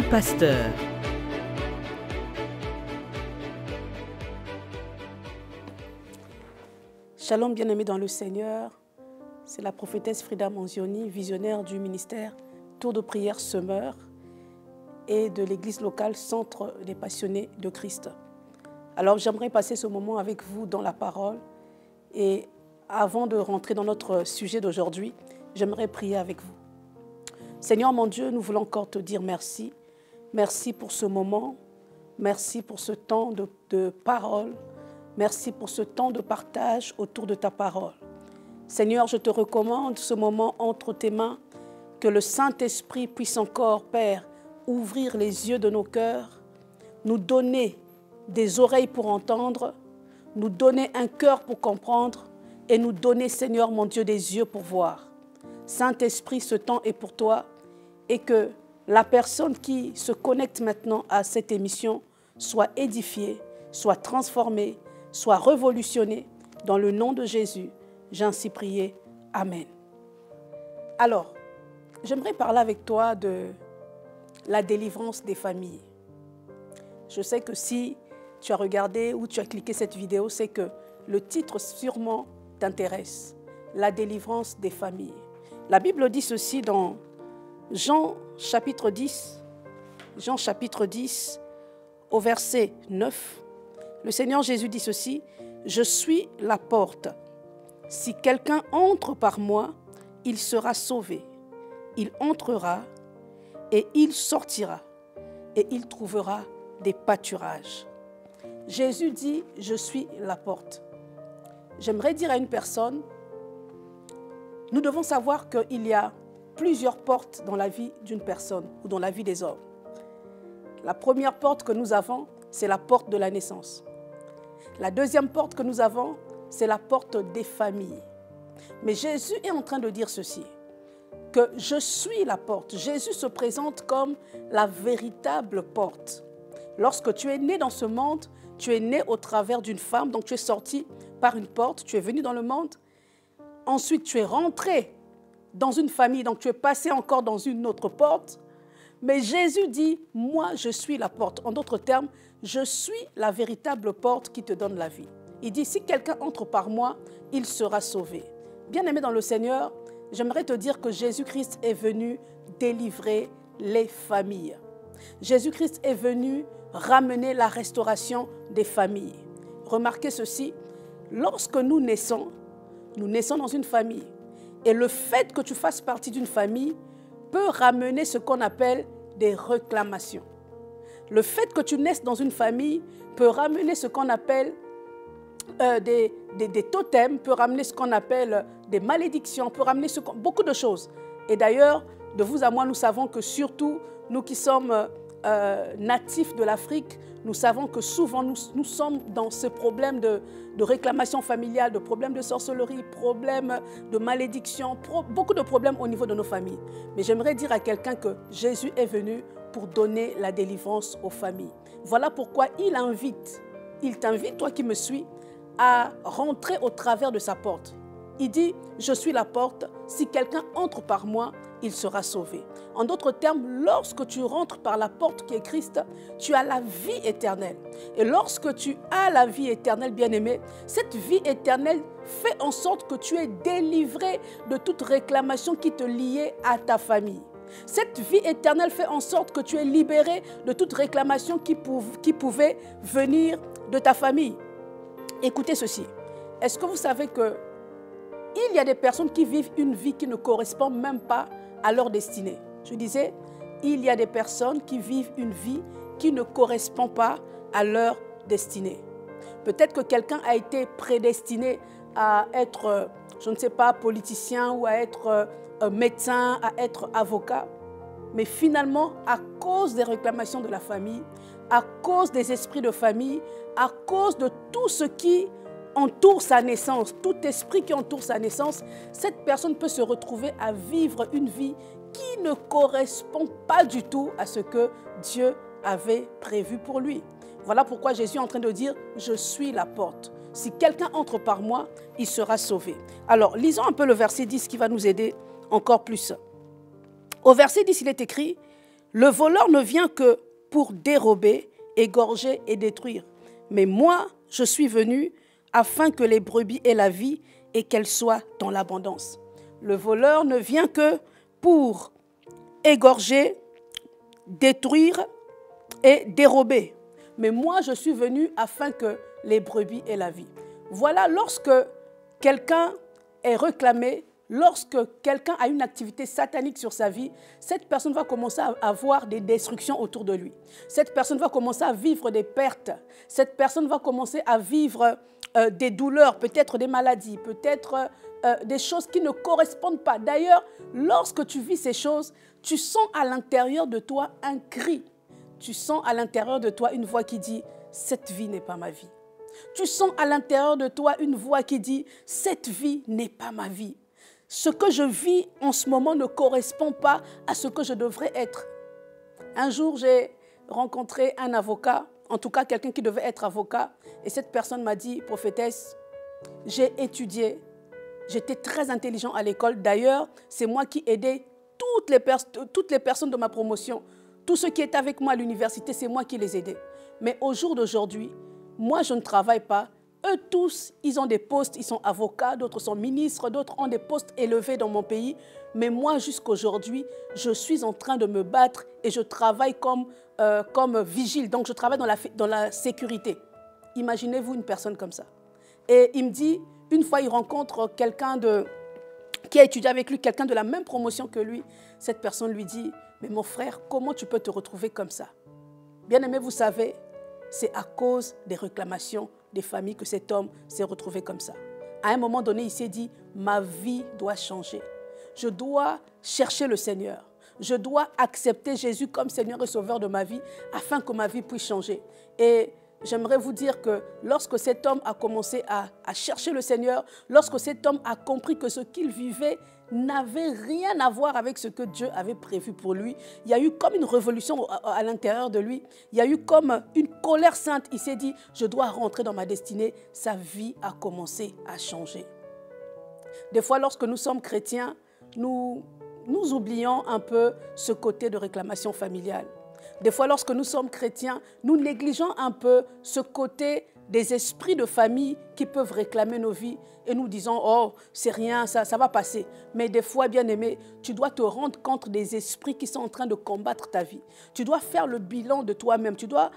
jeune pasteur. Shalom bien-aimés dans le Seigneur, c'est la prophétesse Frida Manzioni, visionnaire du ministère Tour de prière Semeur et de l'église locale Centre des Passionnés de Christ. Alors j'aimerais passer ce moment avec vous dans la parole et avant de rentrer dans notre sujet d'aujourd'hui, j'aimerais prier avec vous. Seigneur mon Dieu, nous voulons encore te dire merci. Merci pour ce moment, merci pour ce temps de parole. Merci pour ce temps de partage autour de ta parole. Seigneur, je te recommande ce moment entre tes mains, que le Saint-Esprit puisse encore, Père, ouvrir les yeux de nos cœurs, nous donner des oreilles pour entendre, nous donner un cœur pour comprendre et nous donner, Seigneur mon Dieu, des yeux pour voir. Saint-Esprit, ce temps est pour toi et que la personne qui se connecte maintenant à cette émission soit édifiée, soit transformée, soit révolutionné dans le nom de Jésus. J'ai ainsi prié. Amen. Alors, j'aimerais parler avec toi de la délivrance des familles. Je sais que si tu as regardé ou tu as cliqué cette vidéo, c'est que le titre sûrement t'intéresse. La délivrance des familles. La Bible dit ceci dans Jean chapitre 10, au verset 9. Le Seigneur Jésus dit ceci, « Je suis la porte. Si quelqu'un entre par moi, il sera sauvé. Il entrera et il sortira et il trouvera des pâturages. » Jésus dit, « Je suis la porte. » J'aimerais dire à une personne, nous devons savoir qu'il y a plusieurs portes dans la vie d'une personne ou dans la vie des hommes. La première porte que nous avons, c'est la porte de la naissance. La deuxième porte que nous avons, c'est la porte des familles. Mais Jésus est en train de dire ceci, que je suis la porte. Jésus se présente comme la véritable porte. Lorsque tu es né dans ce monde, tu es né au travers d'une femme, donc tu es sorti par une porte, tu es venu dans le monde. Ensuite, tu es rentré dans une famille, donc tu es passé encore dans une autre porte. Mais Jésus dit, moi je suis la porte. En d'autres termes, je suis la véritable porte qui te donne la vie. Il dit, si quelqu'un entre par moi, il sera sauvé. Bien-aimé dans le Seigneur, j'aimerais te dire que Jésus-Christ est venu délivrer les familles. Jésus-Christ est venu ramener la restauration des familles. Remarquez ceci, lorsque nous naissons dans une famille. Et le fait que tu fasses partie d'une famille peut ramener ce qu'on appelle des réclamations. Le fait que tu naisses dans une famille peut ramener ce qu'on appelle des totems, peut ramener ce qu'on appelle des malédictions, peut ramener beaucoup de choses. Et d'ailleurs, de vous à moi, nous savons que surtout nous qui sommes natifs de l'Afrique, nous savons que souvent nous sommes dans ce problème de réclamation familiale, de problèmes de sorcellerie, problèmes de malédiction, beaucoup de problèmes au niveau de nos familles. Mais j'aimerais dire à quelqu'un que Jésus est venu pour donner la délivrance aux familles. Voilà pourquoi il t'invite, toi qui me suis, à rentrer au travers de sa porte. Il dit, je suis la porte, si quelqu'un entre par moi, il sera sauvé. En d'autres termes, lorsque tu rentres par la porte qui est Christ, tu as la vie éternelle. Et lorsque tu as la vie éternelle, bien-aimé, cette vie éternelle fait en sorte que tu es délivré de toute réclamation qui te liait à ta famille. Cette vie éternelle fait en sorte que tu es libéré de toute réclamation qui pouvait venir de ta famille. Écoutez ceci. Est-ce que vous savez que il y a des personnes qui vivent une vie qui ne correspond même pas à leur destinée? Je disais, il y a des personnes qui vivent une vie qui ne correspond pas à leur destinée. Peut-être que quelqu'un a été prédestiné à être, je ne sais pas, politicien ou à être médecin, à être avocat. Mais finalement, à cause des réclamations de la famille, à cause des esprits de famille, à cause de tout ce qui entoure sa naissance, tout esprit qui entoure sa naissance, cette personne peut se retrouver à vivre une vie qui ne correspond pas du tout à ce que Dieu avait prévu pour lui. Voilà pourquoi Jésus est en train de dire « Je suis la porte. Si quelqu'un entre par moi, il sera sauvé. » Alors, lisons un peu le verset 10 qui va nous aider encore plus. Au verset 10, il est écrit Le voleur ne vient que pour dérober, égorger et détruire. Mais moi, je suis venu afin que les brebis aient la vie et qu'elles soient dans l'abondance. Le voleur ne vient que pour égorger, détruire et dérober. Mais moi, je suis venu afin que les brebis aient la vie. Voilà, lorsque quelqu'un est réclamé, lorsque quelqu'un a une activité satanique sur sa vie, cette personne va commencer à avoir des destructions autour de lui. Cette personne va commencer à vivre des pertes. Cette personne va commencer à vivre des douleurs, peut-être des maladies, peut-être des choses qui ne correspondent pas. D'ailleurs, lorsque tu vis ces choses, tu sens à l'intérieur de toi un cri. Tu sens à l'intérieur de toi une voix qui dit « Cette vie n'est pas ma vie ». Tu sens à l'intérieur de toi une voix qui dit « Cette vie n'est pas ma vie ». Ce que je vis en ce moment ne correspond pas à ce que je devrais être. Un jour, j'ai rencontré un avocat, en tout cas quelqu'un qui devait être avocat, et cette personne m'a dit « Prophétesse, j'ai étudié, j'étais très intelligent à l'école. D'ailleurs, c'est moi qui aidais toutes les personnes de ma promotion. Tous ceux qui étaient avec moi à l'université, c'est moi qui les aidais. Mais au jour d'aujourd'hui, moi, je ne travaille pas. Eux tous, ils ont des postes, ils sont avocats, d'autres sont ministres, d'autres ont des postes élevés dans mon pays. Mais moi, jusqu'aujourd'hui, je suis en train de me battre et je travaille comme vigile. Donc, je travaille dans la sécurité. Imaginez-vous une personne comme ça. Et il me dit, une fois, il rencontre quelqu'un qui a étudié avec lui, quelqu'un de la même promotion que lui. Cette personne lui dit, mais mon frère, comment tu peux te retrouver comme ça? Bien aimé, vous savez, c'est à cause des réclamations des familles que cet homme s'est retrouvé comme ça. À un moment donné, il s'est dit, ma vie doit changer. Je dois chercher le Seigneur. Je dois accepter Jésus comme Seigneur et Sauveur de ma vie afin que ma vie puisse changer. Et j'aimerais vous dire que lorsque cet homme a commencé à chercher le Seigneur, lorsque cet homme a compris que ce qu'il vivait n'avait rien à voir avec ce que Dieu avait prévu pour lui, il y a eu comme une révolution à l'intérieur de lui. Il y a eu comme une colère sainte. Il s'est dit, je dois rentrer dans ma destinée. Sa vie a commencé à changer. Des fois, lorsque nous sommes chrétiens, nous oublions un peu ce côté de réclamation familiale. Des fois, lorsque nous sommes chrétiens, nous négligeons un peu ce côté des esprits de famille qui peuvent réclamer nos vies et nous disons « Oh, c'est rien, ça va passer ». Mais des fois, bien aimé, tu dois te rendre compte des esprits qui sont en train de combattre ta vie. Tu dois faire le bilan de toi-même. Tu dois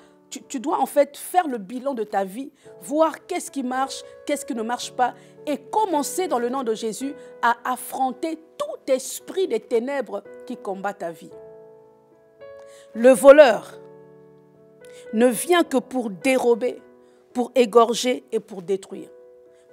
en fait faire le bilan de ta vie, voir qu'est-ce qui marche, qu'est-ce qui ne marche pas et commencer dans le nom de Jésus à affronter tout esprit des ténèbres qui combat ta vie. Le voleur ne vient que pour dérober, pour égorger et pour détruire.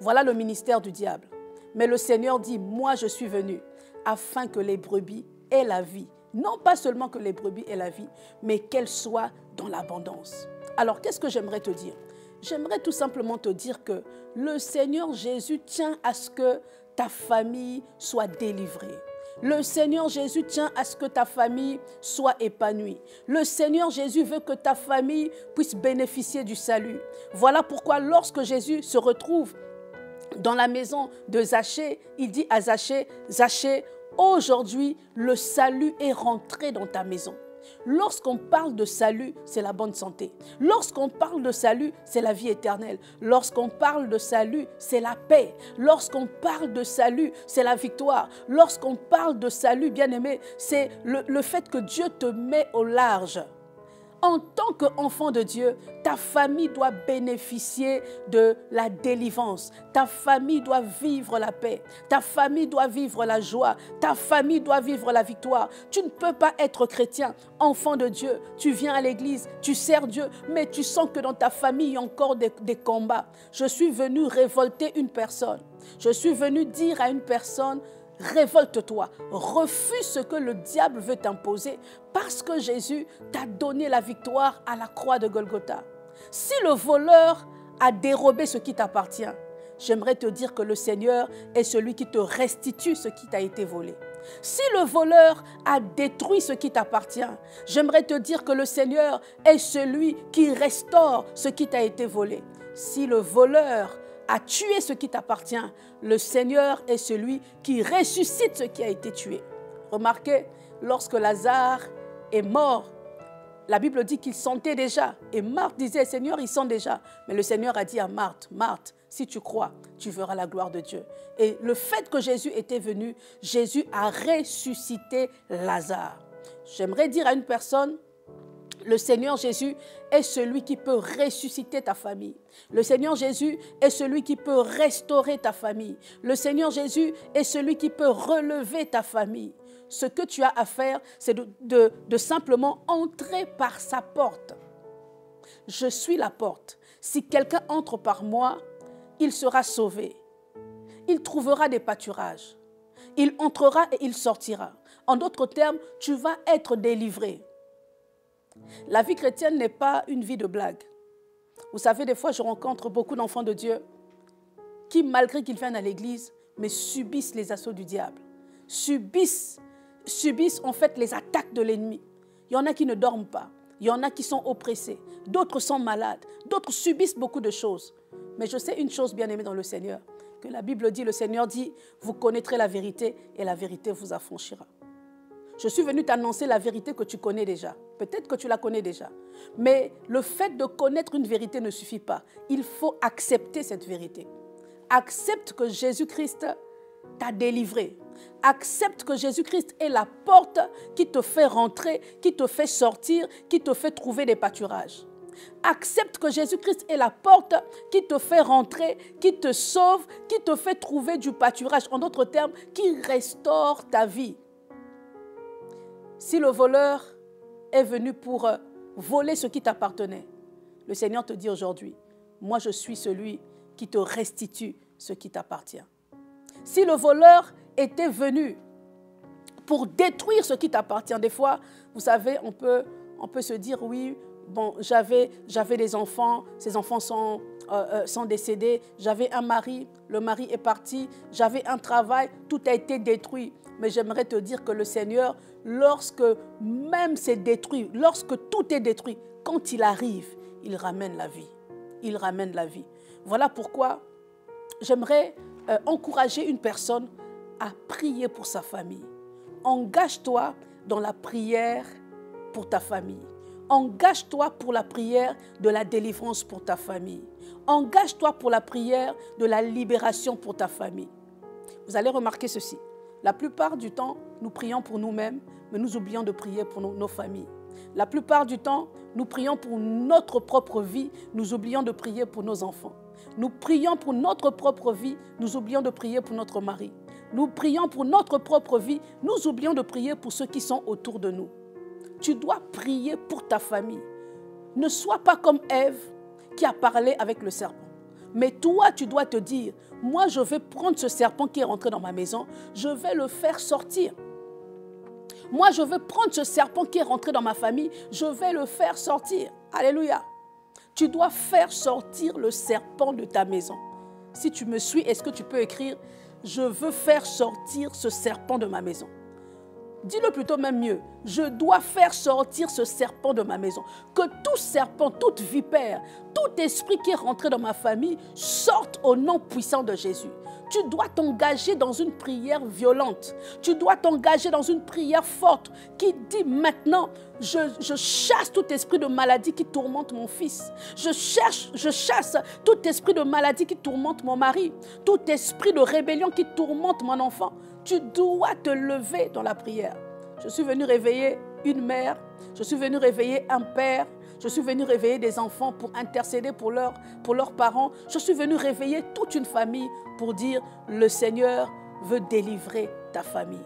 Voilà le ministère du diable. Mais le Seigneur dit, moi je suis venu afin que les brebis aient la vie. Non pas seulement que les brebis aient la vie, mais qu'elles soient dans l'abondance. Alors qu'est-ce que j'aimerais te dire? J'aimerais tout simplement te dire que le Seigneur Jésus tient à ce que ta famille soit délivrée. Le Seigneur Jésus tient à ce que ta famille soit épanouie. Le Seigneur Jésus veut que ta famille puisse bénéficier du salut. Voilà pourquoi lorsque Jésus se retrouve dans la maison de Zachée, il dit à Zachée, « Zachée, aujourd'hui, le salut est rentré dans ta maison. » Lorsqu'on parle de salut, c'est la bonne santé. Lorsqu'on parle de salut, c'est la vie éternelle. Lorsqu'on parle de salut, c'est la paix. Lorsqu'on parle de salut, c'est la victoire. Lorsqu'on parle de salut, bien-aimé, c'est le fait que Dieu te met au large. En tant qu'enfant de Dieu, ta famille doit bénéficier de la délivrance. Ta famille doit vivre la paix. Ta famille doit vivre la joie. Ta famille doit vivre la victoire. Tu ne peux pas être chrétien, enfant de Dieu. Tu viens à l'église, tu sers Dieu, mais tu sens que dans ta famille, il y a encore des combats. Je suis venu révolter une personne. Je suis venu dire à une personne, révolte-toi, refuse ce que le diable veut t'imposer parce que Jésus t'a donné la victoire à la croix de Golgotha. Si le voleur a dérobé ce qui t'appartient, j'aimerais te dire que le Seigneur est celui qui te restitue ce qui t'a été volé. Si le voleur a détruit ce qui t'appartient, j'aimerais te dire que le Seigneur est celui qui restaure ce qui t'a été volé. Si le voleur a tué ce qui t'appartient, le Seigneur est celui qui ressuscite ce qui a été tué. Remarquez, lorsque Lazare est mort, la Bible dit qu'il sentait déjà. Et Marthe disait, Seigneur, il sent déjà. Mais le Seigneur a dit à Marthe, Marthe, si tu crois, tu verras la gloire de Dieu. Et le fait que Jésus était venu, Jésus a ressuscité Lazare. J'aimerais dire à une personne, le Seigneur Jésus est celui qui peut ressusciter ta famille. Le Seigneur Jésus est celui qui peut restaurer ta famille. Le Seigneur Jésus est celui qui peut relever ta famille. Ce que tu as à faire, c'est de simplement entrer par sa porte. Je suis la porte. Si quelqu'un entre par moi, il sera sauvé. Il trouvera des pâturages. Il entrera et il sortira. En d'autres termes, tu vas être délivré. La vie chrétienne n'est pas une vie de blague. Vous savez, des fois, je rencontre beaucoup d'enfants de Dieu qui, malgré qu'ils viennent à l'église, mais subissent les assauts du diable. Subissent en fait les attaques de l'ennemi. Il y en a qui ne dorment pas. Il y en a qui sont oppressés. D'autres sont malades. D'autres subissent beaucoup de choses. Mais je sais une chose, bien-aimée dans le Seigneur, que la Bible dit, le Seigneur dit, vous connaîtrez la vérité et la vérité vous affranchira. Je suis venu t'annoncer la vérité que tu connais déjà. Peut-être que tu la connais déjà. Mais le fait de connaître une vérité ne suffit pas. Il faut accepter cette vérité. Accepte que Jésus-Christ t'a délivré. Accepte que Jésus-Christ est la porte qui te fait rentrer, qui te fait sortir, qui te fait trouver des pâturages. Accepte que Jésus-Christ est la porte qui te fait rentrer, qui te sauve, qui te fait trouver du pâturage. En d'autres termes, qui restaure ta vie. Si le voleur est venu pour voler ce qui t'appartenait, le Seigneur te dit aujourd'hui, moi je suis celui qui te restitue ce qui t'appartient. Si le voleur était venu pour détruire ce qui t'appartient, des fois, vous savez, on peut se dire, oui, bon, j'avais des enfants, ces enfants sont décédés, j'avais un mari, le mari est parti, j'avais un travail, tout a été détruit. Mais j'aimerais te dire que le Seigneur, lorsque même c'est détruit, lorsque tout est détruit, quand il arrive, il ramène la vie. Il ramène la vie. Voilà pourquoi j'aimerais encourager une personne à prier pour sa famille. Engage-toi dans la prière pour ta famille. Engage-toi pour la prière de la délivrance pour ta famille. Engage-toi pour la prière de la libération pour ta famille. Vous allez remarquer ceci. La plupart du temps, nous prions pour nous-mêmes, mais nous oublions de prier pour nos familles. La plupart du temps, nous prions pour notre propre vie, nous oublions de prier pour nos enfants. Nous prions pour notre propre vie, nous oublions de prier pour notre mari. Nous prions pour notre propre vie, nous oublions de prier pour ceux qui sont autour de nous. Tu dois prier pour ta famille. Ne sois pas comme Ève qui a parlé avec le serpent. Mais toi, tu dois te dire, moi, je vais prendre ce serpent qui est rentré dans ma maison, je vais le faire sortir. Moi, je vais prendre ce serpent qui est rentré dans ma famille, je vais le faire sortir. Alléluia. Tu dois faire sortir le serpent de ta maison. Si tu me suis, est-ce que tu peux écrire, je veux faire sortir ce serpent de ma maison? Dis-le plutôt même mieux. Je dois faire sortir ce serpent de ma maison. Que tout serpent, toute vipère, tout esprit qui est rentré dans ma famille sorte au nom puissant de Jésus. Tu dois t'engager dans une prière violente. Tu dois t'engager dans une prière forte qui dit maintenant, je chasse tout esprit de maladie qui tourmente mon fils. Je chasse tout esprit de maladie qui tourmente mon mari. Tout esprit de rébellion qui tourmente mon enfant. Tu dois te lever dans la prière. Je suis venu réveiller une mère, je suis venu réveiller un père, je suis venu réveiller des enfants pour intercéder pour leurs parents. Je suis venu réveiller toute une famille pour dire, le Seigneur veut délivrer ta famille.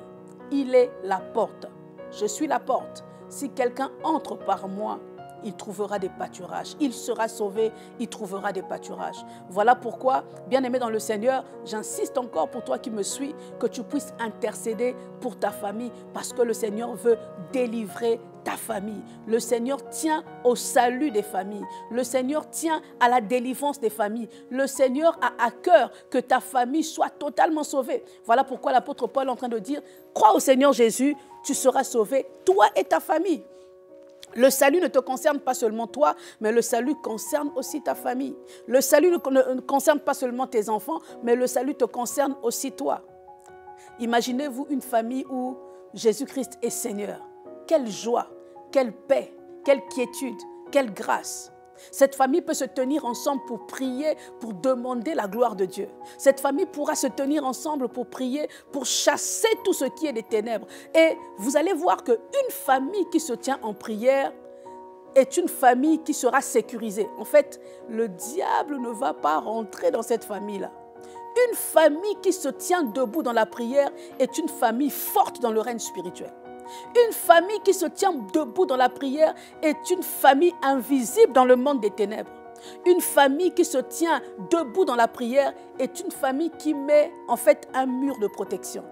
Il est la porte. Je suis la porte. Si quelqu'un entre par moi, il trouvera des pâturages. Il sera sauvé, il trouvera des pâturages. Voilà pourquoi, bien-aimé dans le Seigneur, j'insiste encore pour toi qui me suis, que tu puisses intercéder pour ta famille, parce que le Seigneur veut délivrer ta famille. Le Seigneur tient au salut des familles. Le Seigneur tient à la délivrance des familles. Le Seigneur a à cœur que ta famille soit totalement sauvée. Voilà pourquoi l'apôtre Paul est en train de dire, crois au Seigneur Jésus, tu seras sauvé, toi et ta famille. Le salut ne te concerne pas seulement toi, mais le salut concerne aussi ta famille. Le salut ne concerne pas seulement tes enfants, mais le salut te concerne aussi toi. Imaginez-vous une famille où Jésus-Christ est Seigneur. Quelle joie, quelle paix, quelle quiétude, quelle grâce. Cette famille peut se tenir ensemble pour prier, pour demander la gloire de Dieu. Cette famille pourra se tenir ensemble pour prier, pour chasser tout ce qui est des ténèbres. Et vous allez voir qu'une famille qui se tient en prière est une famille qui sera sécurisée. En fait, le diable ne va pas rentrer dans cette famille-là. Une famille qui se tient debout dans la prière est une famille forte dans le règne spirituel. Une famille qui se tient debout dans la prière est une famille invisible dans le monde des ténèbres. Une famille qui se tient debout dans la prière est une famille qui met en fait un mur de protection.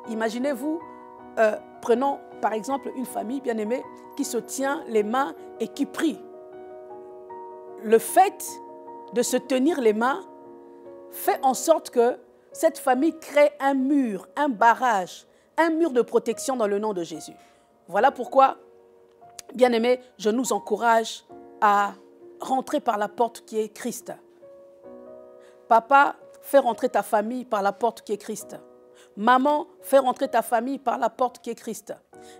Imaginez-vous, prenons par exemple une famille bien aimée qui se tient les mains et qui prie. Le fait de se tenir les mains fait en sorte que cette famille crée un mur, un barrage, un mur de protection dans le nom de Jésus. Voilà pourquoi, bien-aimés, je nous encourage à rentrer par la porte qui est Christ. Papa, fais rentrer ta famille par la porte qui est Christ. Maman, fais rentrer ta famille par la porte qui est Christ.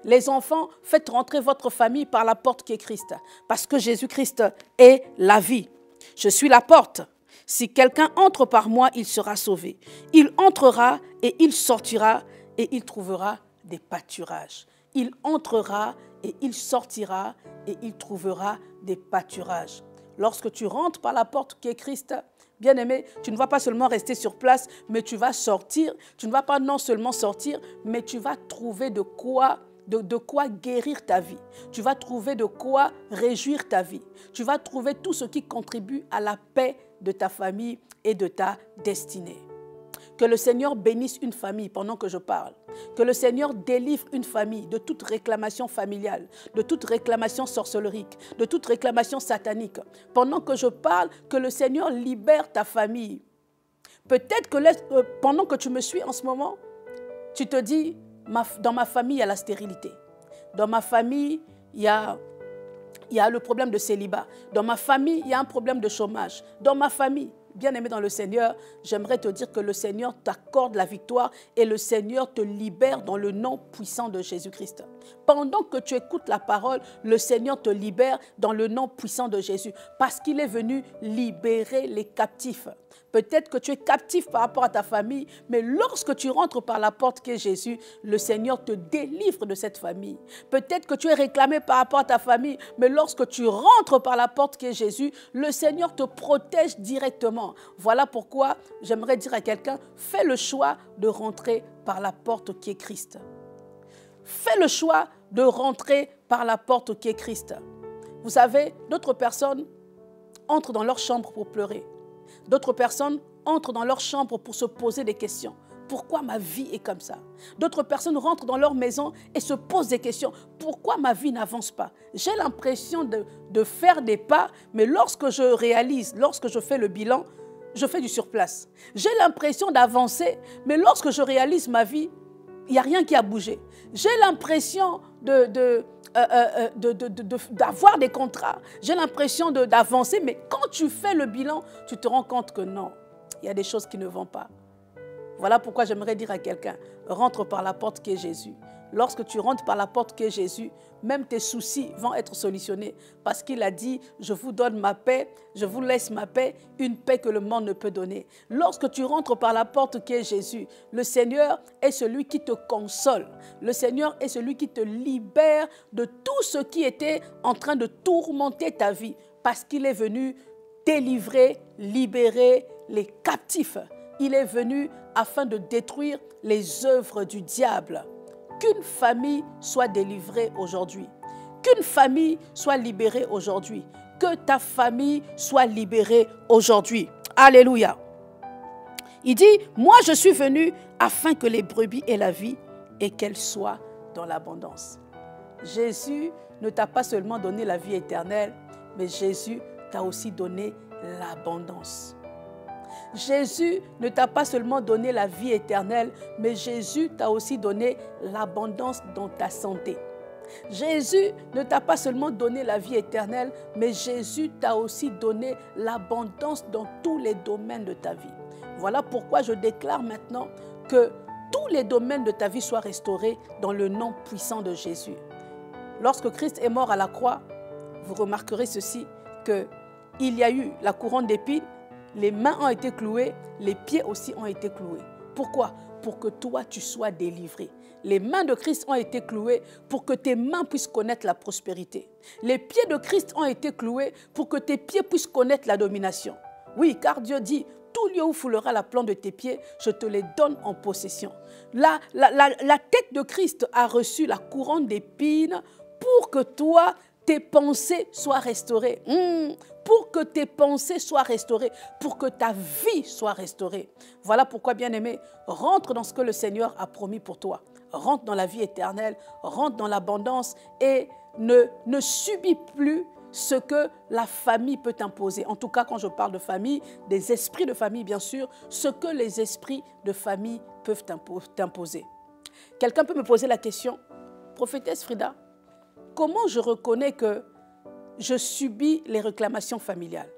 Les enfants, faites rentrer votre famille par la porte qui est Christ. Parce que Jésus-Christ est la vie. Je suis la porte. Si quelqu'un entre par moi, il sera sauvé. Il entrera et il sortira et il trouvera des pâturages. Il entrera et il sortira et il trouvera des pâturages. Lorsque tu rentres par la porte qui est Christ, bien-aimé, tu ne vas pas seulement rester sur place, mais tu vas sortir. Tu ne vas pas non seulement sortir, mais tu vas trouver de quoi guérir ta vie. Tu vas trouver de quoi réjouir ta vie. Tu vas trouver tout ce qui contribue à la paix de ta famille et de ta destinée. Que le Seigneur bénisse une famille pendant que je parle. Que le Seigneur délivre une famille de toute réclamation familiale, de toute réclamation sorcellerie, de toute réclamation satanique. Pendant que je parle, que le Seigneur libère ta famille. Peut-être que pendant que tu me suis en ce moment, tu te dis, dans ma famille, il y a la stérilité. Dans ma famille, il y a le problème de célibat. Dans ma famille, il y a un problème de chômage. Dans ma famille, bien-aimé dans le Seigneur, j'aimerais te dire que le Seigneur t'accorde la victoire et le Seigneur te libère dans le nom puissant de Jésus-Christ. Pendant que tu écoutes la parole, le Seigneur te libère dans le nom puissant de Jésus parce qu'il est venu libérer les captifs. Peut-être que tu es captif par rapport à ta famille, mais lorsque tu rentres par la porte qui est Jésus, le Seigneur te délivre de cette famille. Peut-être que tu es réclamé par rapport à ta famille, mais lorsque tu rentres par la porte qui est Jésus, le Seigneur te protège directement. Voilà pourquoi j'aimerais dire à quelqu'un, fais le choix de rentrer par la porte qui est Christ. Fais le choix de rentrer par la porte qui est Christ. Vous savez, d'autres personnes entrent dans leur chambre pour pleurer. D'autres personnes entrent dans leur chambre pour se poser des questions. Pourquoi ma vie est comme ça? D'autres personnes rentrent dans leur maison et se posent des questions. Pourquoi ma vie n'avance pas? J'ai l'impression de faire des pas, mais lorsque je réalise, lorsque je fais le bilan, je fais du surplace. J'ai l'impression d'avancer, mais lorsque je réalise ma vie, il n'y a rien qui a bougé. J'ai l'impression d'avoir des contrats. J'ai l'impression d'avancer, mais quand tu fais le bilan, tu te rends compte que non, il y a des choses qui ne vont pas. Voilà pourquoi j'aimerais dire à quelqu'un, rentre par la porte qui est Jésus. Lorsque tu rentres par la porte qui est Jésus, même tes soucis vont être solutionnés. Parce qu'il a dit, je vous donne ma paix, je vous laisse ma paix, une paix que le monde ne peut donner. Lorsque tu rentres par la porte qui est Jésus, le Seigneur est celui qui te console. Le Seigneur est celui qui te libère de tout ce qui était en train de tourmenter ta vie. Parce qu'il est venu délivrer, libérer les captifs. Il est venu afin de détruire les œuvres du diable. Qu'une famille soit délivrée aujourd'hui. Qu'une famille soit libérée aujourd'hui. Que ta famille soit libérée aujourd'hui. Alléluia. Il dit, moi je suis venu afin que les brebis aient la vie et qu'elles soient dans l'abondance. Jésus ne t'a pas seulement donné la vie éternelle, mais Jésus t'a aussi donné l'abondance. Jésus ne t'a pas seulement donné la vie éternelle, mais Jésus t'a aussi donné l'abondance dans ta santé. Jésus ne t'a pas seulement donné la vie éternelle, mais Jésus t'a aussi donné l'abondance dans tous les domaines de ta vie. Voilà pourquoi je déclare maintenant que tous les domaines de ta vie soient restaurés dans le nom puissant de Jésus. lorsque Christ est mort à la croix, vous remarquerez ceci, qu'il y a eu la couronne d'épines, les mains ont été clouées, les pieds aussi ont été cloués. Pourquoi? Pour que toi, tu sois délivré. Les mains de Christ ont été clouées pour que tes mains puissent connaître la prospérité. Les pieds de Christ ont été cloués pour que tes pieds puissent connaître la domination. Oui, car Dieu dit, tout lieu où foulera la plante de tes pieds, je te les donne en possession. La tête de Christ a reçu la couronne d'épines pour que toi, tes pensées soient restaurées. Pour que tes pensées soient restaurées, pour que ta vie soit restaurée. Voilà pourquoi, bien-aimé, rentre dans ce que le Seigneur a promis pour toi. Rentre dans la vie éternelle, rentre dans l'abondance et ne subis plus ce que la famille peut t'imposer. En tout cas, quand je parle de famille, des esprits de famille, bien sûr, ce que les esprits de famille peuvent t'imposer. Quelqu'un peut me poser la question, prophétesse Frida, comment je reconnais que je subis les réclamations familiales?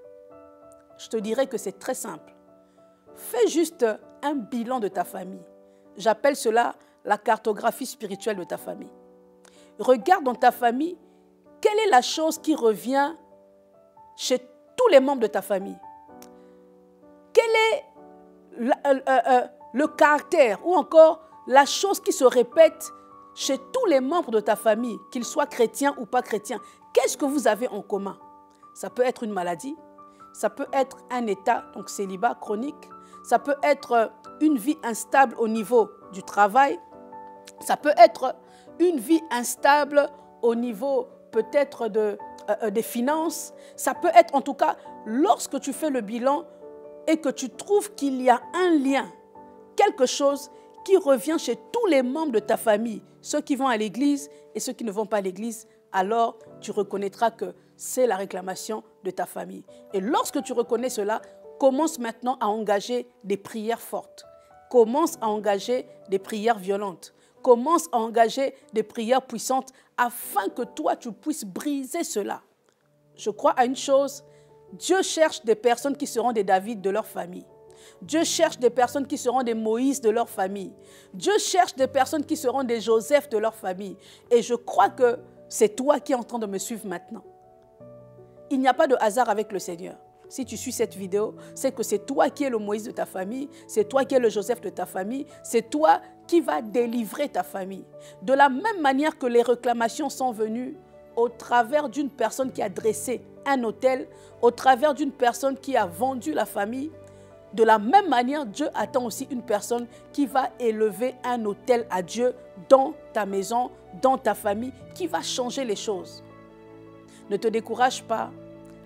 Je te dirais que c'est très simple. Fais juste un bilan de ta famille. J'appelle cela la cartographie spirituelle de ta famille. Regarde dans ta famille, quelle est la chose qui revient chez tous les membres de ta famille? Quel est le caractère ou encore la chose qui se répète chez tous les membres de ta famille, qu'ils soient chrétiens ou pas chrétiens? Qu'est-ce que vous avez en commun? Ça peut être une maladie, ça peut être un état, donc célibat chronique, ça peut être une vie instable au niveau du travail, ça peut être une vie instable au niveau peut-être des finances, ça peut être en tout cas lorsque tu fais le bilan et que tu trouves qu'il y a un lien, quelque chose qui revient chez tous les membres de ta famille, ceux qui vont à l'église et ceux qui ne vont pas à l'église, alors tu reconnaîtras que c'est la réclamation de ta famille. Et lorsque tu reconnais cela, commence maintenant à engager des prières fortes. Commence à engager des prières violentes. Commence à engager des prières puissantes afin que toi, tu puisses briser cela. Je crois à une chose, Dieu cherche des personnes qui seront des David de leur famille. Dieu cherche des personnes qui seront des Moïse de leur famille. Dieu cherche des personnes qui seront des Joseph de leur famille. Et je crois que c'est toi qui es en train de me suivre maintenant. Il n'y a pas de hasard avec le Seigneur. Si tu suis cette vidéo, c'est que c'est toi qui es le Moïse de ta famille, c'est toi qui es le Joseph de ta famille, c'est toi qui vas délivrer ta famille. De la même manière que les réclamations sont venues au travers d'une personne qui a dressé un autel, au travers d'une personne qui a vendu la famille, de la même manière, Dieu attend aussi une personne qui va élever un autel à Dieu dans ta maison, dans ta famille, qui va changer les choses. Ne te décourage pas,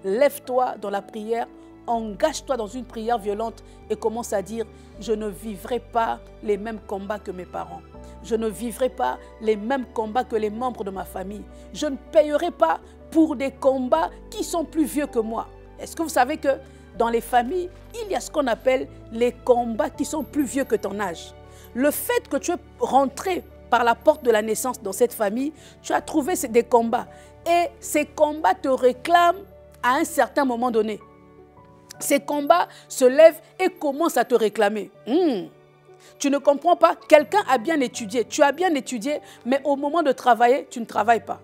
lève-toi dans la prière, engage-toi dans une prière violente et commence à dire « Je ne vivrai pas les mêmes combats que mes parents. Je ne vivrai pas les mêmes combats que les membres de ma famille. Je ne payerai pas pour des combats qui sont plus vieux que moi. » Est-ce que vous savez que dans les familles, il y a ce qu'on appelle les combats qui sont plus vieux que ton âge. Le fait que tu es rentré par la porte de la naissance dans cette famille, tu as trouvé des combats. Et ces combats te réclament à un certain moment donné. Ces combats se lèvent et commencent à te réclamer. Tu ne comprends pas, quelqu'un a bien étudié, tu as bien étudié, mais au moment de travailler, tu ne travailles pas.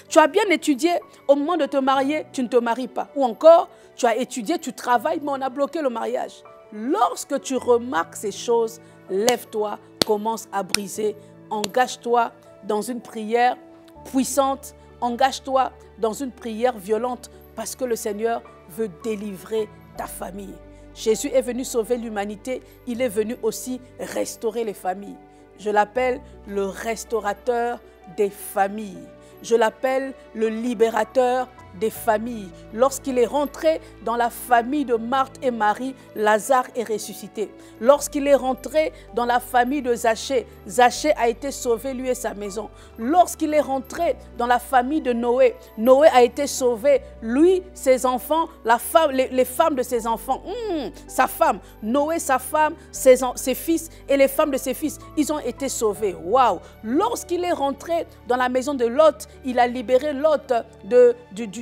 Tu as bien étudié, au moment de te marier, tu ne te maries pas. Ou encore, tu as étudié, tu travailles, mais on a bloqué le mariage. Lorsque tu remarques ces choses, lève-toi, commence à briser, engage-toi dans une prière puissante, engage-toi dans une prière violente, parce que le Seigneur veut délivrer ta famille. Jésus est venu sauver l'humanité, il est venu aussi restaurer les familles. Je l'appelle le restaurateur des familles. Je l'appelle le libérateur des familles. Lorsqu'il est rentré dans la famille de Marthe et Marie, Lazare est ressuscité. Lorsqu'il est rentré dans la famille de Zachée, Zachée a été sauvé, lui et sa maison. Lorsqu'il est rentré dans la famille de Noé, Noé a été sauvé, lui, ses enfants, les femmes de ses enfants, sa femme, Noé, sa femme, ses fils et les femmes de ses fils, ils ont été sauvés. Waouh! Lorsqu'il est rentré dans la maison de Lot, il a libéré Lot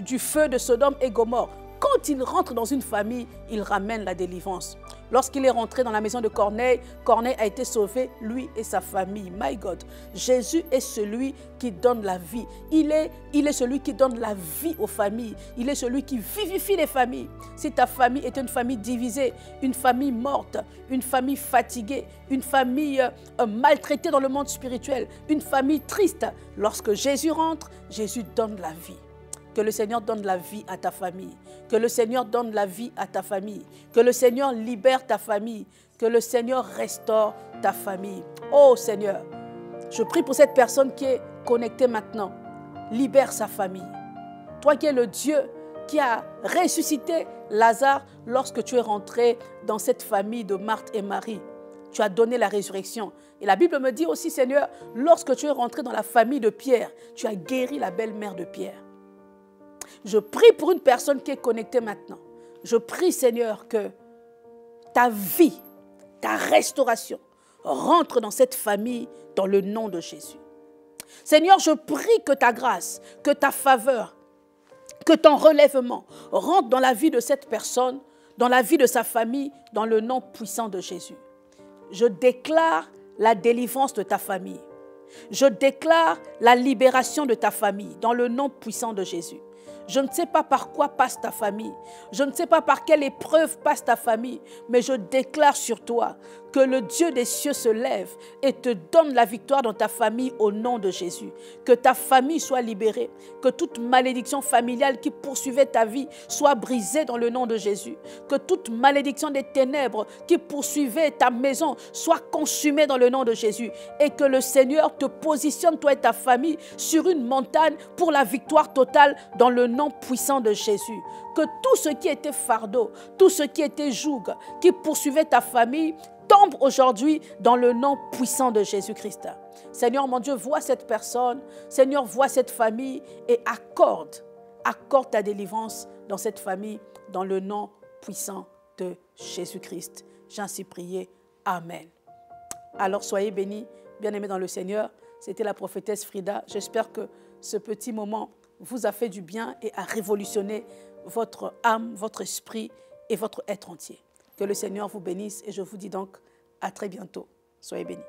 du feu de Sodome et Gomorrhe. quand il rentre dans une famille, il ramène la délivrance. Lorsqu'il est rentré dans la maison de Corneille, Corneille a été sauvé, lui et sa famille. My God, Jésus est celui qui donne la vie. Il est celui qui donne la vie aux familles. Il est celui qui vivifie les familles. Si ta famille est une famille divisée, une famille morte, une famille fatiguée, une famille maltraitée dans le monde spirituel, une famille triste, lorsque Jésus rentre, Jésus donne la vie. Que le Seigneur donne la vie à ta famille. Que le Seigneur donne la vie à ta famille. Que le Seigneur libère ta famille. Que le Seigneur restaure ta famille. Oh Seigneur, je prie pour cette personne qui est connectée maintenant. Libère sa famille. Toi qui es le Dieu qui a ressuscité Lazare lorsque tu es rentré dans cette famille de Marthe et Marie. Tu as donné la résurrection. Et la Bible me dit aussi, Seigneur, lorsque tu es rentré dans la famille de Pierre, tu as guéri la belle-mère de Pierre. Je prie pour une personne qui est connectée maintenant. Je prie, Seigneur, que ta vie, ta restauration rentre dans cette famille dans le nom de Jésus. Seigneur, je prie que ta grâce, que ta faveur, que ton relèvement rentre dans la vie de cette personne, dans la vie de sa famille, dans le nom puissant de Jésus. Je déclare la délivrance de ta famille. Je déclare la libération de ta famille dans le nom puissant de Jésus. Je ne sais pas par quoi passe ta famille. Je ne sais pas par quelle épreuve passe ta famille. Mais je déclare sur toi que le Dieu des cieux se lève et te donne la victoire dans ta famille au nom de Jésus. Que ta famille soit libérée. Que toute malédiction familiale qui poursuivait ta vie soit brisée dans le nom de Jésus. Que toute malédiction des ténèbres qui poursuivait ta maison soit consumée dans le nom de Jésus. Et que le Seigneur te positionne, toi et ta famille, sur une montagne pour la victoire totale dans le nom puissant de Jésus. Que tout ce qui était fardeau, tout ce qui était joug, qui poursuivait ta famille, tombe aujourd'hui dans le nom puissant de Jésus-Christ. Seigneur mon Dieu, vois cette personne, Seigneur, vois cette famille et accorde ta délivrance dans cette famille, dans le nom puissant de Jésus-Christ. J'ai ainsi prié. Amen. Alors soyez bénis, bien-aimés dans le Seigneur. C'était la prophétesse Frida. J'espère que ce petit moment vous a fait du bien et a révolutionné votre âme, votre esprit et votre être entier. Que le Seigneur vous bénisse et je vous dis donc à très bientôt. Soyez bénis.